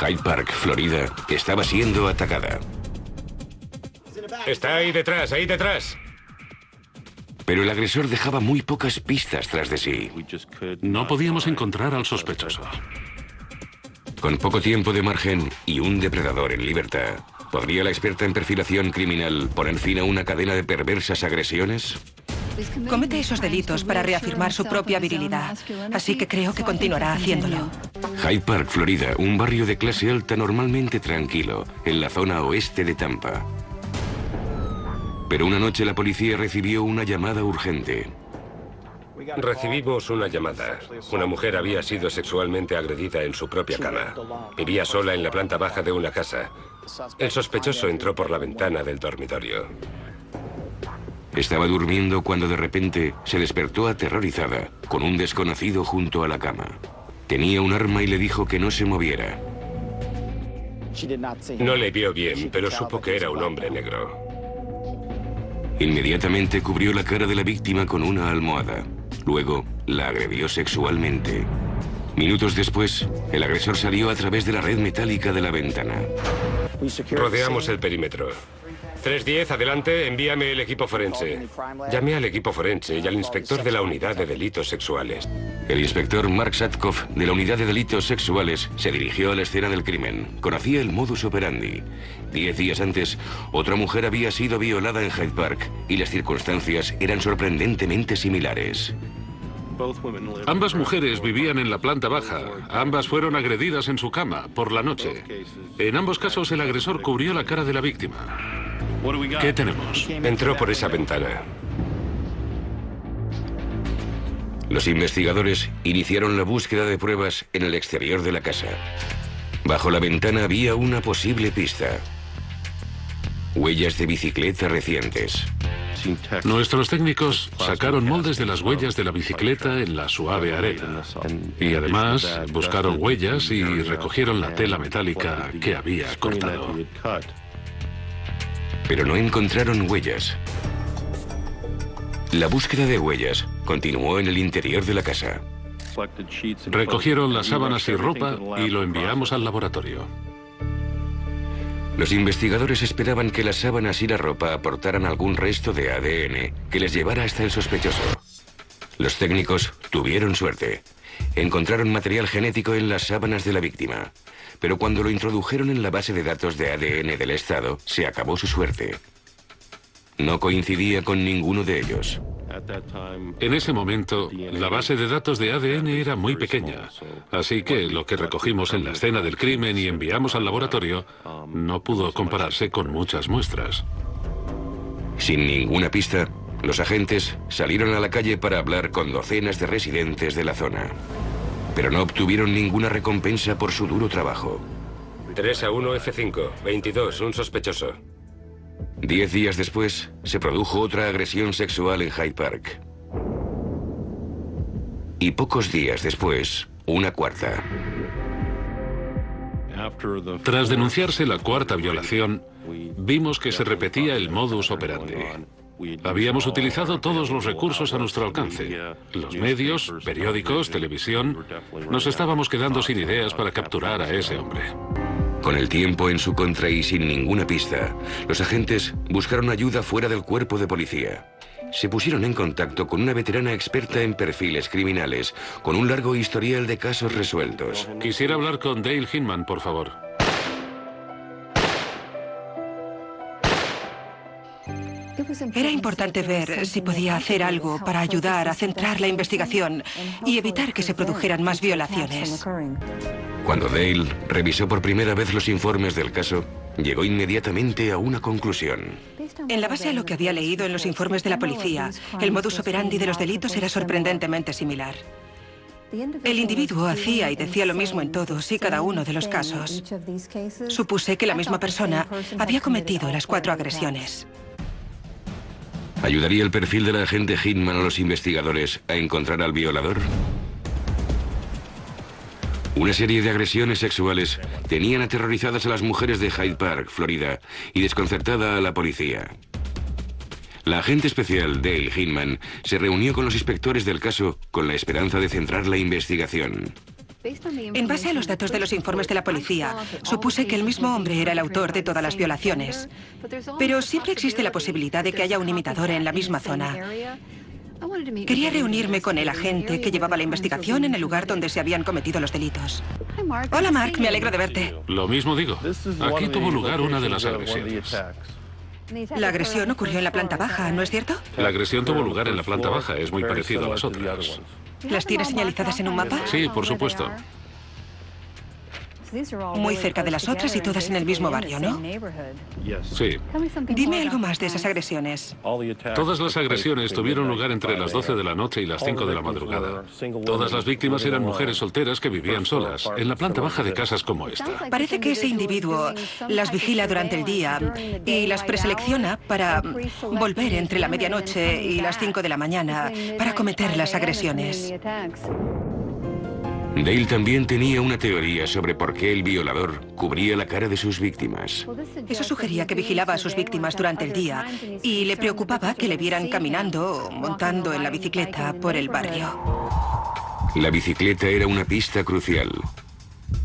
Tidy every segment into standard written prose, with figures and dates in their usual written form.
Hyde Park, Florida, estaba siendo atacada. Está ahí detrás, ahí detrás. Pero el agresor dejaba muy pocas pistas tras de sí. No podíamos encontrar al sospechoso. Con poco tiempo de margen y un depredador en libertad, ¿podría la experta en perfilación criminal poner fin a una cadena de perversas agresiones? Comete esos delitos para reafirmar su propia virilidad, así que creo que continuará haciéndolo. Hyde Park, Florida, un barrio de clase alta normalmente tranquilo, en la zona oeste de Tampa. Pero una noche la policía recibió una llamada urgente. Recibimos una llamada. Una mujer había sido sexualmente agredida en su propia cama. Vivía sola en la planta baja de una casa. El sospechoso entró por la ventana del dormitorio. Estaba durmiendo cuando de repente se despertó aterrorizada, con un desconocido junto a la cama. Tenía un arma y le dijo que no se moviera. No le vio bien, pero supo que era un hombre negro. Inmediatamente cubrió la cara de la víctima con una almohada. Luego la agredió sexualmente. Minutos después, el agresor salió a través de la red metálica de la ventana. Rodeamos el perímetro. 310, adelante, envíame el equipo forense. Llamé al equipo forense y al inspector de la unidad de delitos sexuales. El inspector Mark Satkoff, de la unidad de delitos sexuales, se dirigió a la escena del crimen. Conocía el modus operandi. 10 días antes, otra mujer había sido violada en Hyde Park y las circunstancias eran sorprendentemente similares. Ambas mujeres vivían en la planta baja. Ambas fueron agredidas en su cama por la noche. En ambos casos el agresor cubrió la cara de la víctima. ¿Qué tenemos? Entró por esa ventana. Los investigadores iniciaron la búsqueda de pruebas en el exterior de la casa. Bajo la ventana había una posible pista. Huellas de bicicleta recientes. Nuestros técnicos sacaron moldes de las huellas de la bicicleta en la suave arena. Y además buscaron huellas y recogieron la tela metálica que había cortado. Pero no encontraron huellas. La búsqueda de huellas continuó en el interior de la casa. Recogieron las sábanas y ropa y lo enviamos al laboratorio. Los investigadores esperaban que las sábanas y la ropa aportaran algún resto de ADN que les llevara hasta el sospechoso. Los técnicos tuvieron suerte. Encontraron material genético en las sábanas de la víctima. Pero cuando lo introdujeron en la base de datos de ADN del Estado, se acabó su suerte. No coincidía con ninguno de ellos. En ese momento, la base de datos de ADN era muy pequeña, así que lo que recogimos en la escena del crimen y enviamos al laboratorio no pudo compararse con muchas muestras. Sin ninguna pista, los agentes salieron a la calle para hablar con docenas de residentes de la zona. Pero no obtuvieron ninguna recompensa por su duro trabajo. 3-1 F5, 22, un sospechoso. 10 días después, se produjo otra agresión sexual en Hyde Park. Y pocos días después, una cuarta. Tras denunciarse la cuarta violación, vimos que se repetía el modus operandi. Habíamos utilizado todos los recursos a nuestro alcance. Los medios, periódicos, televisión. Nos estábamos quedando sin ideas para capturar a ese hombre. Con el tiempo en su contra y sin ninguna pista, los agentes buscaron ayuda fuera del cuerpo de policía. Se pusieron en contacto con una veterana experta en perfiles criminales, con un largo historial de casos resueltos. Quisiera hablar con Dale Hinman, por favor. Era importante ver si podía hacer algo para ayudar a centrar la investigación y evitar que se produjeran más violaciones. Cuando Dale revisó por primera vez los informes del caso, llegó inmediatamente a una conclusión. En la base a lo que había leído en los informes de la policía, el modus operandi de los delitos era sorprendentemente similar. El individuo hacía y decía lo mismo en todos y cada uno de los casos. Supuse que la misma persona había cometido las 4 agresiones. ¿Ayudaría el perfil del agente Hinman a los investigadores a encontrar al violador? Una serie de agresiones sexuales tenían aterrorizadas a las mujeres de Hyde Park, Florida, y desconcertada a la policía. La agente especial Dale Hinman se reunió con los inspectores del caso con la esperanza de centrar la investigación. En base a los datos de los informes de la policía, supuse que el mismo hombre era el autor de todas las violaciones. Pero siempre existe la posibilidad de que haya un imitador en la misma zona. Quería reunirme con el agente que llevaba la investigación en el lugar donde se habían cometido los delitos. Hola, Mark, me alegro de verte. Lo mismo digo. Aquí tuvo lugar una de las agresiones. La agresión ocurrió en la planta baja, ¿no es cierto? La agresión tuvo lugar en la planta baja, es muy parecido a las otras. ¿Las tienes señalizadas en un mapa? Sí, por supuesto. Muy cerca de las otras y todas en el mismo barrio, ¿no? Sí. Dime algo más de esas agresiones. Todas las agresiones tuvieron lugar entre las 12 de la noche y las 5 de la madrugada. Todas las víctimas eran mujeres solteras que vivían solas, en la planta baja de casas como esta. Parece que ese individuo las vigila durante el día y las preselecciona para volver entre la medianoche y las 5 de la mañana para cometer las agresiones. Dale también tenía una teoría sobre por qué el violador cubría la cara de sus víctimas. Eso sugería que vigilaba a sus víctimas durante el día y le preocupaba que le vieran caminando o montando en la bicicleta por el barrio. La bicicleta era una pista crucial,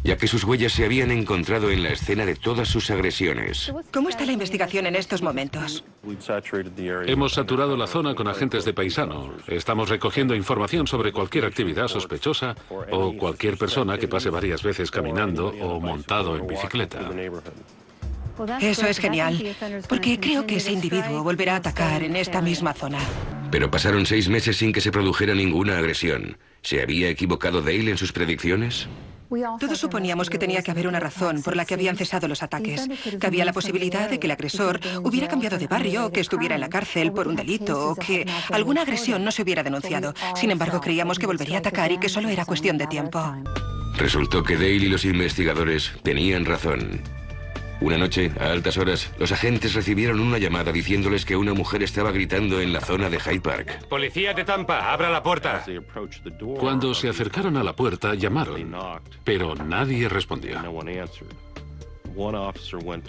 ya que sus huellas se habían encontrado en la escena de todas sus agresiones. ¿Cómo está la investigación en estos momentos? Hemos saturado la zona con agentes de paisano. Estamos recogiendo información sobre cualquier actividad sospechosa o cualquier persona que pase varias veces caminando o montado en bicicleta. Eso es genial, porque creo que ese individuo volverá a atacar en esta misma zona. Pero pasaron 6 meses sin que se produjera ninguna agresión. ¿Se había equivocado Dale en sus predicciones? Todos suponíamos que tenía que haber una razón por la que habían cesado los ataques, que había la posibilidad de que el agresor hubiera cambiado de barrio, o que estuviera en la cárcel por un delito, o que alguna agresión no se hubiera denunciado. Sin embargo, creíamos que volvería a atacar y que solo era cuestión de tiempo. Resultó que Dale y los investigadores tenían razón. Una noche, a altas horas, los agentes recibieron una llamada diciéndoles que una mujer estaba gritando en la zona de Hyde Park. Policía de Tampa, abra la puerta. Cuando se acercaron a la puerta, llamaron, pero nadie respondió.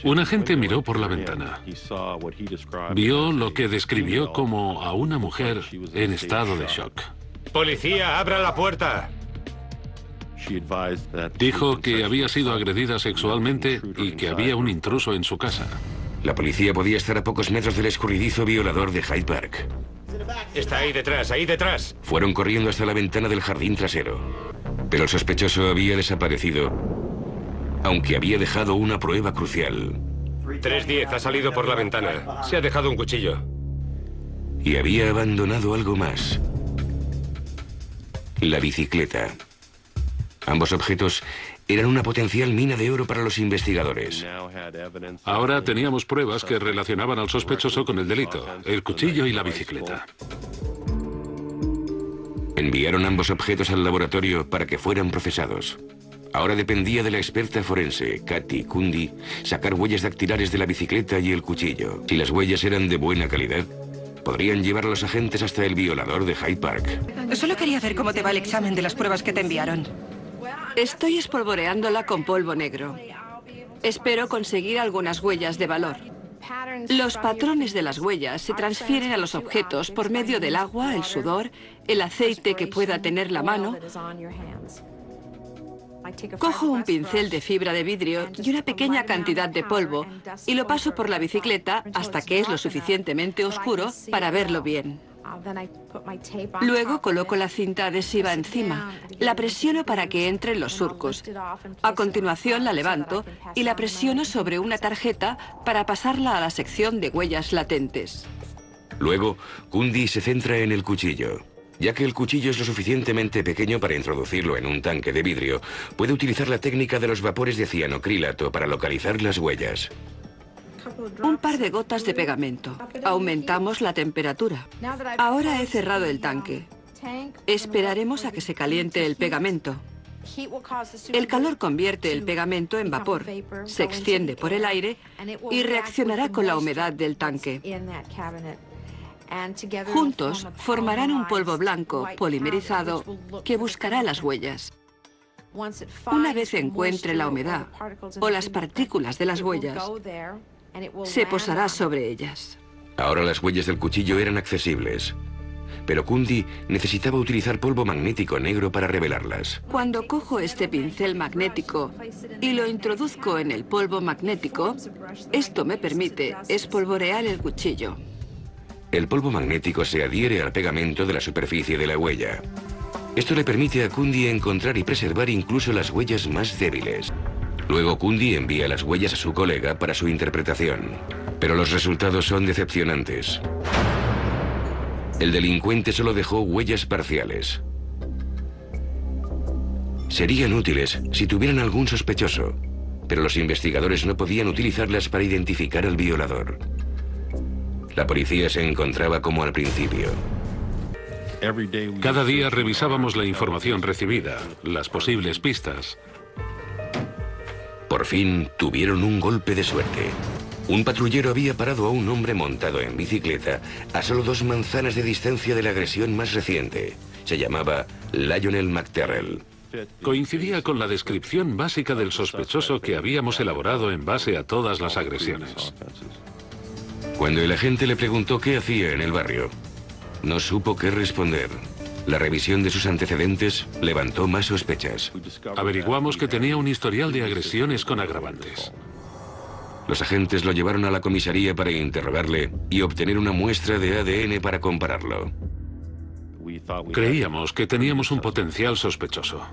Un agente miró por la ventana. Vio lo que describió como a una mujer en estado de shock. Policía, abra la puerta. Dijo que había sido agredida sexualmente y que había un intruso en su casa. La policía podía estar a pocos metros del escurridizo violador de Hyde Park. Está ahí detrás, ahí detrás. Fueron corriendo hasta la ventana del jardín trasero. Pero el sospechoso había desaparecido, aunque había dejado una prueba crucial. 310, ha salido por la ventana. Se ha dejado un cuchillo. Y había abandonado algo más. La bicicleta. Ambos objetos eran una potencial mina de oro para los investigadores. Ahora teníamos pruebas que relacionaban al sospechoso con el delito, el cuchillo y la bicicleta. Enviaron ambos objetos al laboratorio para que fueran procesados. Ahora dependía de la experta forense, Kathy Kundy, sacar huellas dactilares de la bicicleta y el cuchillo. Si las huellas eran de buena calidad, podrían llevar a los agentes hasta el violador de Hyde Park. Solo quería ver cómo te va el examen de las pruebas que te enviaron. Estoy espolvoreándola con polvo negro. Espero conseguir algunas huellas de valor. Los patrones de las huellas se transfieren a los objetos por medio del agua, el sudor, el aceite que pueda tener la mano. Cojo un pincel de fibra de vidrio y una pequeña cantidad de polvo y lo paso por la bicicleta hasta que es lo suficientemente oscuro para verlo bien. Luego coloco la cinta adhesiva encima, la presiono para que entre en los surcos. A continuación la levanto y la presiono sobre una tarjeta para pasarla a la sección de huellas latentes. Luego, Kundy se centra en el cuchillo. Ya que el cuchillo es lo suficientemente pequeño para introducirlo en un tanque de vidrio, puede utilizar la técnica de los vapores de cianocrilato para localizar las huellas. Un par de gotas de pegamento. Aumentamos la temperatura. Ahora he cerrado el tanque. Esperaremos a que se caliente el pegamento. El calor convierte el pegamento en vapor, se extiende por el aire y reaccionará con la humedad del tanque. Juntos formarán un polvo blanco polimerizado que buscará las huellas. Una vez encuentre la humedad o las partículas de las huellas, se posará sobre ellas. Ahora las huellas del cuchillo eran accesibles. pero Cundy necesitaba utilizar polvo magnético negro para revelarlas. Cuando cojo este pincel magnético y lo introduzco en el polvo magnético, esto me permite espolvorear el cuchillo. El polvo magnético se adhiere al pegamento de la superficie de la huella. Esto le permite a Cundy encontrar y preservar incluso las huellas más débiles. Luego Cundy envía las huellas a su colega para su interpretación. Pero los resultados son decepcionantes. El delincuente solo dejó huellas parciales. Serían útiles si tuvieran algún sospechoso, pero los investigadores no podían utilizarlas para identificar al violador. La policía se encontraba como al principio. Cada día revisábamos la información recibida, las posibles pistas. Por fin tuvieron un golpe de suerte. Un patrullero había parado a un hombre montado en bicicleta a solo 2 manzanas de distancia de la agresión más reciente. Se llamaba Lionel McTerrell. Coincidía con la descripción básica del sospechoso que habíamos elaborado en base a todas las agresiones. Cuando el agente le preguntó qué hacía en el barrio, no supo qué responder. La revisión de sus antecedentes levantó más sospechas. Averiguamos que tenía un historial de agresiones con agravantes. Los agentes lo llevaron a la comisaría para interrogarle y obtener una muestra de ADN para compararlo. Creíamos que teníamos un potencial sospechoso.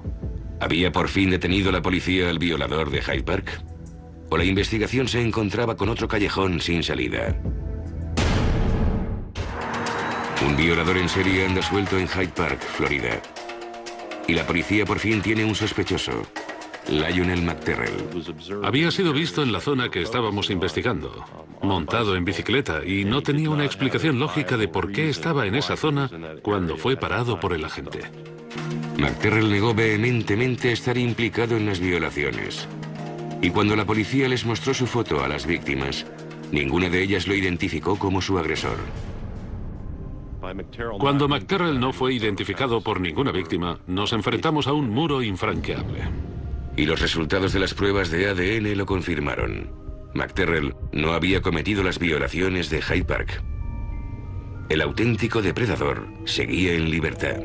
¿Había por fin detenido la policía al violador de Hyde Park? ¿O la investigación se encontraba con otro callejón sin salida? Un violador en serie anda suelto en Hyde Park, Florida. Y la policía por fin tiene un sospechoso, Lionel McTerrell. Había sido visto en la zona que estábamos investigando, montado en bicicleta, y no tenía una explicación lógica de por qué estaba en esa zona cuando fue parado por el agente. McTerrell negó vehementemente estar implicado en las violaciones. Y cuando la policía les mostró su foto a las víctimas, ninguna de ellas lo identificó como su agresor. Cuando McTerrell no fue identificado por ninguna víctima, nos enfrentamos a un muro infranqueable. Y los resultados de las pruebas de ADN lo confirmaron. McTerrell no había cometido las violaciones de Hyde Park. El auténtico depredador seguía en libertad.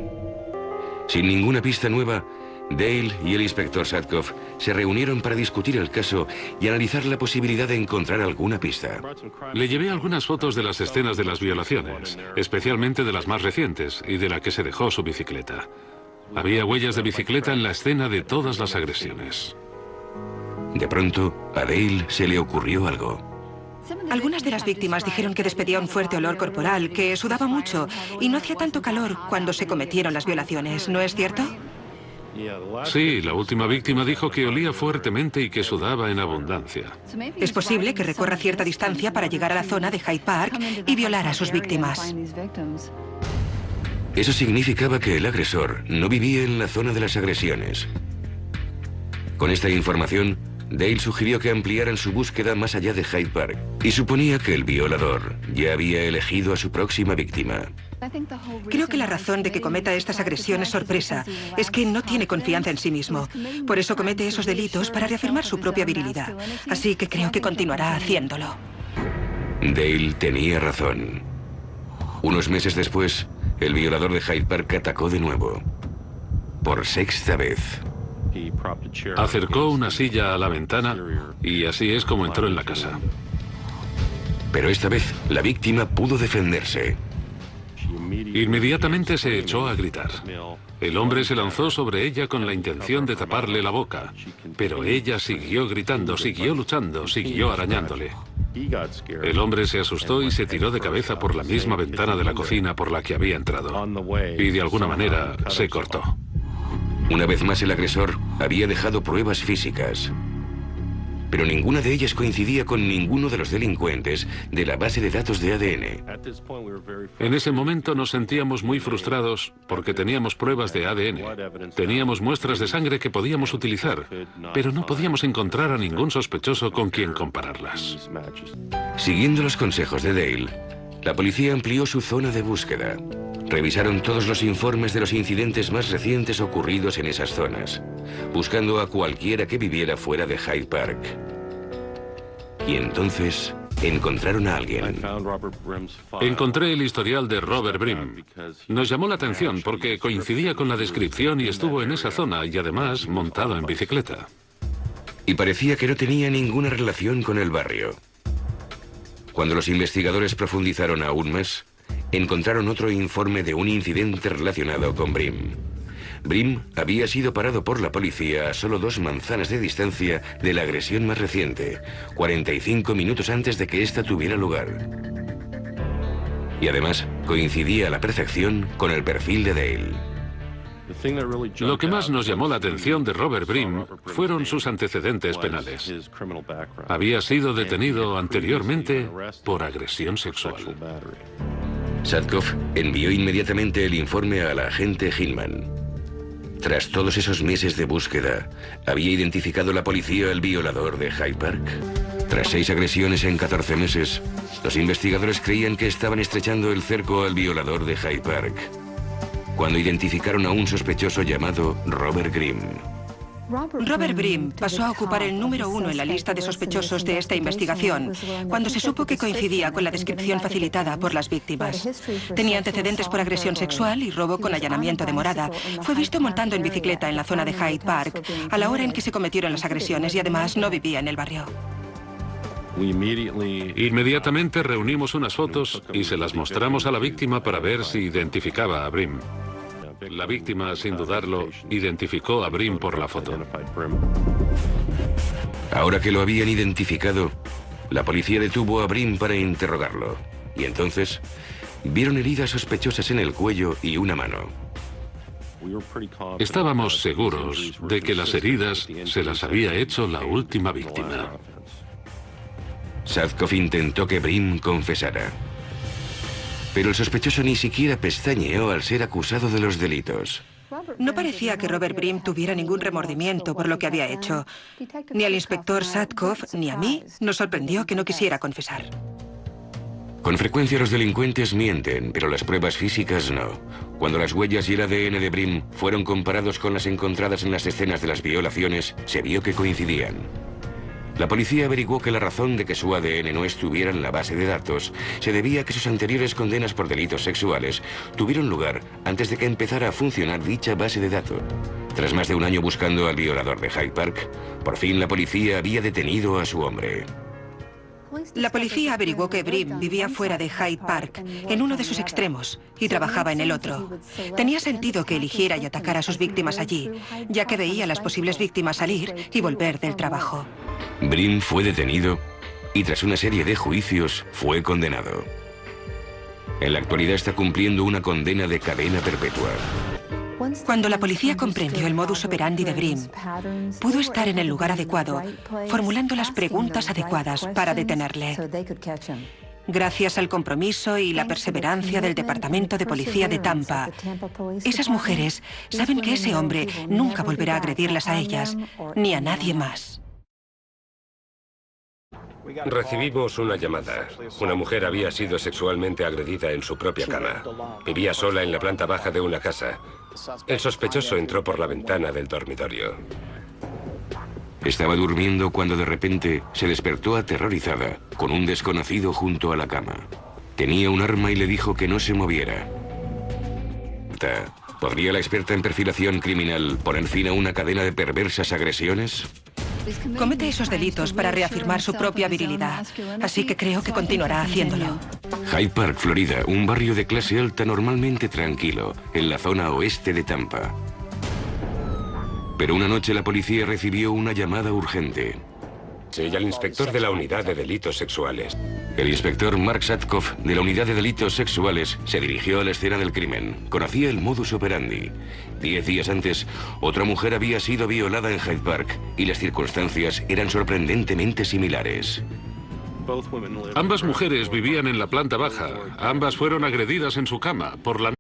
Sin ninguna pista nueva, Dale y el inspector Sadkoff se reunieron para discutir el caso y analizar la posibilidad de encontrar alguna pista. Le llevé algunas fotos de las escenas de las violaciones, especialmente de las más recientes y de la que se dejó su bicicleta. Había huellas de bicicleta en la escena de todas las agresiones. De pronto, a Dale se le ocurrió algo. Algunas de las víctimas dijeron que despedía un fuerte olor corporal, que sudaba mucho y no hacía tanto calor cuando se cometieron las violaciones, ¿no es cierto? Sí, la última víctima dijo que olía fuertemente y que sudaba en abundancia. Es posible que recorra cierta distancia para llegar a la zona de Hyde Park y violar a sus víctimas. Eso significaba que el agresor no vivía en la zona de las agresiones. Con esta información, Dale sugirió que ampliaran su búsqueda más allá de Hyde Park y suponía que el violador ya había elegido a su próxima víctima. Creo que la razón de que cometa estas agresiones sorpresa es que no tiene confianza en sí mismo. Por eso comete esos delitos para reafirmar su propia virilidad. Así que creo que continuará haciéndolo. Dale tenía razón. Unos meses después, el violador de Hyde Park atacó de nuevo. Por 6ª vez. Acercó una silla a la ventana y así es como entró en la casa. Pero esta vez, la víctima pudo defenderse. Inmediatamente se echó a gritar. El hombre se lanzó sobre ella con la intención de taparle la boca, pero ella siguió gritando, siguió luchando, siguió arañándole. El hombre se asustó y se tiró de cabeza por la misma ventana de la cocina por la que había entrado. Y de alguna manera se cortó. Una vez más el agresor había dejado pruebas físicas. Pero ninguna de ellas coincidía con ninguno de los delincuentes de la base de datos de ADN. En ese momento nos sentíamos muy frustrados porque teníamos pruebas de ADN. Teníamos muestras de sangre que podíamos utilizar, pero no podíamos encontrar a ningún sospechoso con quien compararlas. Siguiendo los consejos de Dale, la policía amplió su zona de búsqueda. Revisaron todos los informes de los incidentes más recientes ocurridos en esas zonas, buscando a cualquiera que viviera fuera de Hyde Park. Y entonces encontraron a alguien. Encontré el historial de Robert Brim. Nos llamó la atención porque coincidía con la descripción y estuvo en esa zona y además montado en bicicleta. Y parecía que no tenía ninguna relación con el barrio. Cuando los investigadores profundizaron aún más, encontraron otro informe de un incidente relacionado con Brim. Brim había sido parado por la policía a solo 2 manzanas de distancia de la agresión más reciente, 45 minutos antes de que ésta tuviera lugar. Y además coincidía a la perfección con el perfil de Dale. Lo que más nos llamó la atención de Robert Brim fueron sus antecedentes penales. Había sido detenido anteriormente por agresión sexual. Sadkoff envió inmediatamente el informe a la agente Hinman. Tras todos esos meses de búsqueda, ¿había identificado la policía al violador de Hyde Park? Tras 6 agresiones en 14 meses, los investigadores creían que estaban estrechando el cerco al violador de Hyde Park, cuando identificaron a un sospechoso llamado Robert Grimm. Robert Brim pasó a ocupar el número 1 en la lista de sospechosos de esta investigación cuando se supo que coincidía con la descripción facilitada por las víctimas. Tenía antecedentes por agresión sexual y robo con allanamiento de morada. Fue visto montando en bicicleta en la zona de Hyde Park a la hora en que se cometieron las agresiones y además no vivía en el barrio. Inmediatamente reunimos unas fotos y se las mostramos a la víctima para ver si identificaba a Brim. La víctima, sin dudarlo, identificó a Brim por la foto. Ahora que lo habían identificado, la policía detuvo a Brim para interrogarlo. Y entonces, vieron heridas sospechosas en el cuello y una mano. Estábamos seguros de que las heridas se las había hecho la última víctima. Sadkoff intentó que Brim confesara. Pero el sospechoso ni siquiera pestañeó al ser acusado de los delitos. No parecía que Robert Brim tuviera ningún remordimiento por lo que había hecho. Ni al inspector Sadkoff ni a mí nos sorprendió que no quisiera confesar. Con frecuencia los delincuentes mienten, pero las pruebas físicas no. Cuando las huellas y el ADN de Brim fueron comparados con las encontradas en las escenas de las violaciones, se vio que coincidían. La policía averiguó que la razón de que su ADN no estuviera en la base de datos se debía a que sus anteriores condenas por delitos sexuales tuvieron lugar antes de que empezara a funcionar dicha base de datos. Tras más de un año buscando al violador de Hyde Park, por fin la policía había detenido a su hombre. La policía averiguó que Brim vivía fuera de Hyde Park, en uno de sus extremos, y trabajaba en el otro. Tenía sentido que eligiera y atacara a sus víctimas allí, ya que veía a las posibles víctimas salir y volver del trabajo. Brim fue detenido y tras una serie de juicios fue condenado. En la actualidad está cumpliendo una condena de cadena perpetua. Cuando la policía comprendió el modus operandi de Brim, pudo estar en el lugar adecuado, formulando las preguntas adecuadas para detenerle. Gracias al compromiso y la perseverancia del Departamento de Policía de Tampa, esas mujeres saben que ese hombre nunca volverá a agredirlas a ellas, ni a nadie más. Recibimos una llamada. Una mujer había sido sexualmente agredida en su propia cama. Vivía sola en la planta baja de una casa. El sospechoso entró por la ventana del dormitorio. Estaba durmiendo cuando de repente se despertó aterrorizada, con un desconocido junto a la cama. Tenía un arma y le dijo que no se moviera. ¿Podría la experta en perfilación criminal poner fin a una cadena de perversas agresiones? Comete esos delitos para reafirmar su propia virilidad, así que creo que continuará haciéndolo. Hyde Park, Florida, un barrio de clase alta normalmente tranquilo, en la zona oeste de Tampa. Pero una noche la policía recibió una llamada urgente. Sí, al inspector de la unidad de delitos sexuales. El inspector Mark Sadkoff, de la unidad de delitos sexuales, se dirigió a la escena del crimen. Conocía el modus operandi. 10 días antes, otra mujer había sido violada en Hyde Park y las circunstancias eran sorprendentemente similares. Ambas mujeres vivían en la planta baja. Ambas fueron agredidas en su cama por la...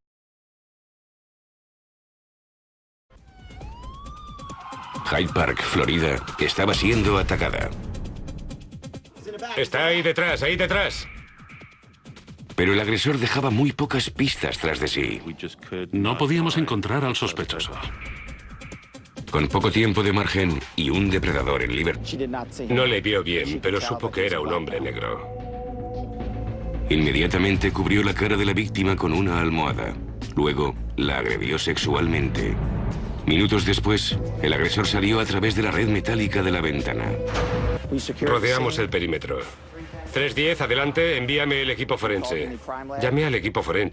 Hyde Park, Florida, estaba siendo atacada. Está ahí detrás, ahí detrás. Pero el agresor dejaba muy pocas pistas tras de sí. No podíamos encontrar al sospechoso. Con poco tiempo de margen y un depredador en libertad. No le vio bien, pero supo que era un hombre negro. Inmediatamente cubrió la cara de la víctima con una almohada. Luego, la agredió sexualmente. Minutos después, el agresor salió a través de la red metálica de la ventana. Rodeamos el perímetro. 310, adelante, envíame el equipo forense. Llamé al equipo forense.